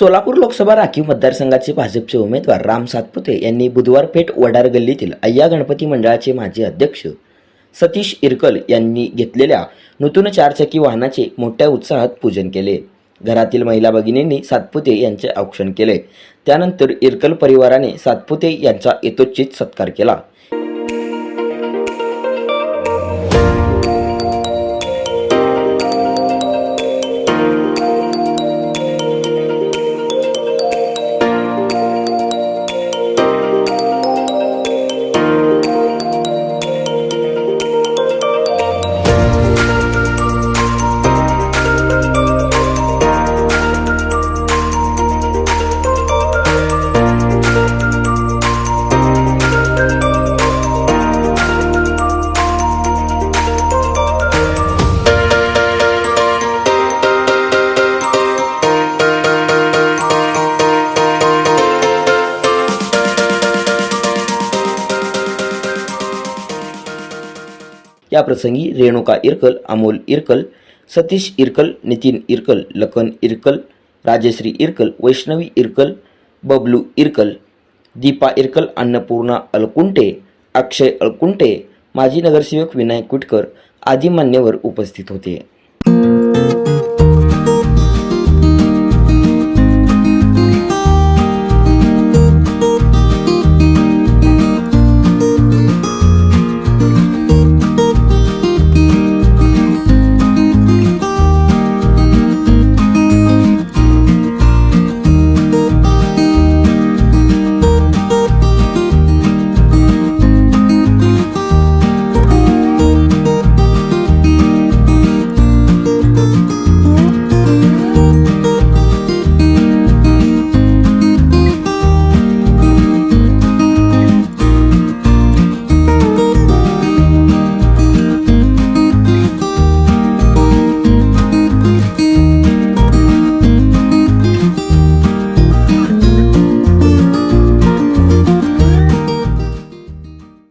सोलापूर लोकसभा राखीव मतदारसंघाचे भाजपचे उमेदवार राम सातपुते यांनी बुधवार पेठ वडार गल्लीतील अय्या गणपती मंडळाचे माजी अध्यक्ष सतीश इरकल यांनी घेतलेल्या नूतन चारचाकी वाहनाचे मोठ्या उत्साहात पूजन केले। घरातील महिला भगिनींनी सातपुते यांचे औक्षण केले। त्यानंतर इरकल परिवाराने सातपुते यांचा यथोचित सत्कार केला। या प्रसंगी रेणुका इरकल, अमोल इरकल, सतीश इरकल, नितीन इरकल, लखन इरकल, राजश्री इरकल, वैष्णवी इरकल, बबलू इरकल, दीपा इरकल, अन्नपूर्णा अलकुंटे, अक्षय अलकुंटे, माजी नगरसेवक विनायक कुटकर आदी मान्यवर उपस्थित होते।